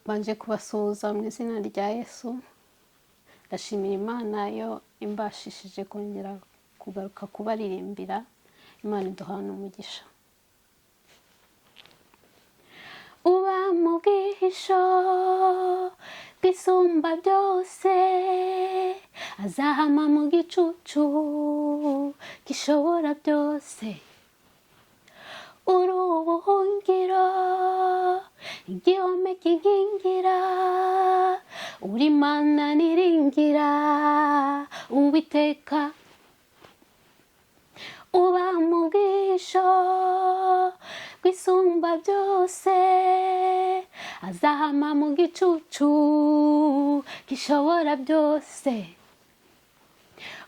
Banje kubasuhuza mu izina rya Yesu. Ndashimira Imana yo imbashishije kongera kugaruka kubaririmbira. Imana iduhana umugisha. Uba mu bwihisho bw'isumba byose, azahama mu gicucu gishobora byose. Uri ubuhungiro, igihome kigingira, uri Mana niringira, Uwiteka. Uba mu bwihisho bw'isumba byose, azahama mu gicucu gishobora byose.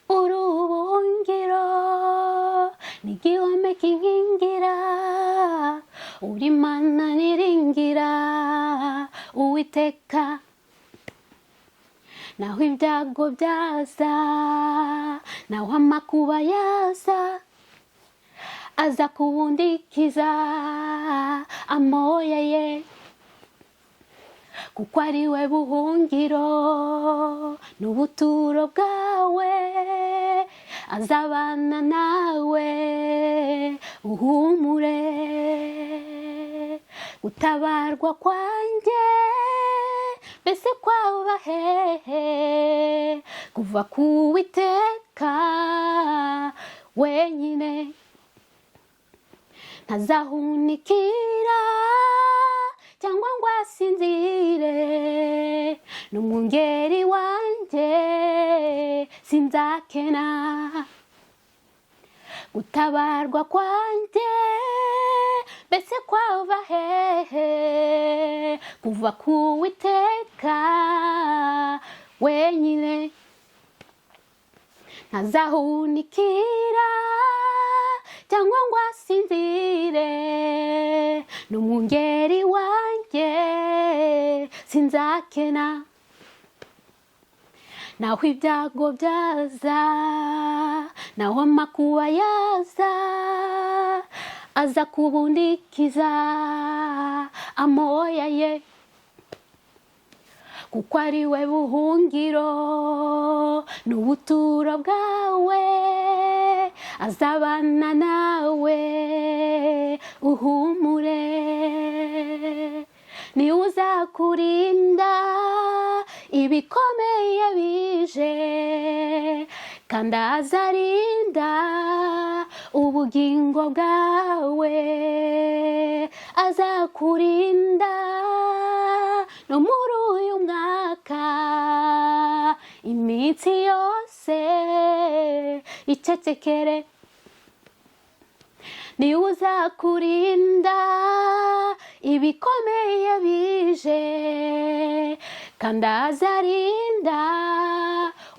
Uri ubuhungiro n'igihome kinkingira, uri Mana niringira, Uwiteka. Naho ibyago byaza, naho amakuba yaza, aza kubundikiza amoya ye, kuko ari we buhungiro n'ubuturo bwawe. Azabana nawe uhumure. Gutabarwa kwanjye mbese kwaba hehe? Kuva ku Uwiteka wenyine. Ntazahunikira cyangwa ngo asinzire, n'umwungeri wanjye sinzakena. Gutabarwa kwanjye mbese kwava hehe? Kuva ku Uwiteka wenyine. Ntazahunikira cyangwa ngo asinzire, n'umwungeri wanjye sinzakena. Naho ibyago byaza, naho amakuba yaza, aza kubundikiza amoya ye, kuko ari we buhungiro n'ubuturo bwawe. Azabana nawe uhumure. Niwe uzakurinda ibikomeye bije, kandi azarinda ubugingo bwawe. Azakurinda no muri uyu mwaka, iminsi yose icecekere. Niwe uzakurinda ibikomeye bije, kandi azarinda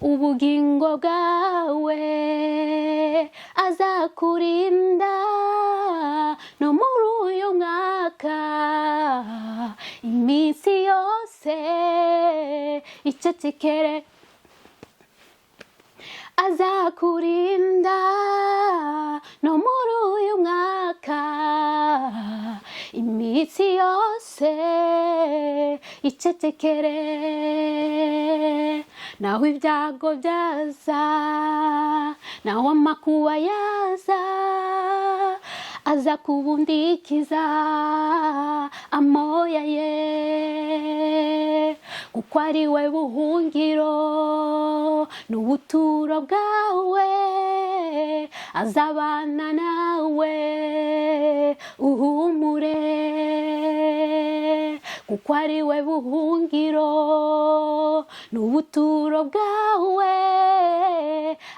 ubugingo bwawe. Azakurinda no muri uyu mwaka, iminsi yose icecekere. Azakurinda no muri uyu mwaka, iminsi yose icecekere. Naho ibyago byaza, naho amakuba yaza, aza kubundikiza amoya ye, kuko ari we buhungiro n'ubuturo bwawe. Azabana nawe uhumure, kuko ari we buhungiro n'ubuturo bwawe.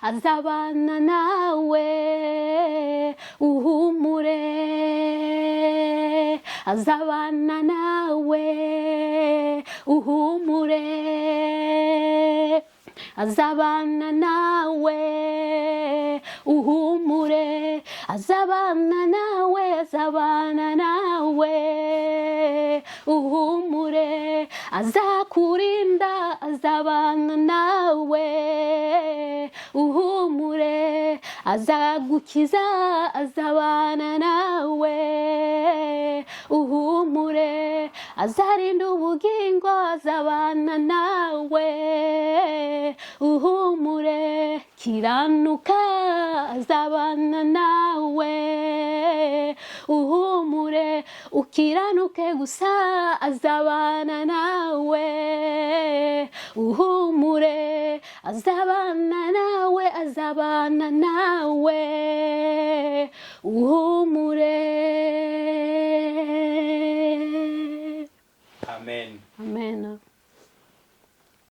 Azabana nawe uhumure. Azabana nawe uhumure. Azabana nawe uhumure. Azabana nawe, azabana nawe uhumure. Azakurinda, azabana nawe uhumure. Azagukiza, azabana nawe uhumure. azarinda ubugingo azabana nawe uhumure kiranuka azabana nawe uhumure ukiranuke gusa azabana nawe uhumure azabana nawe uhumure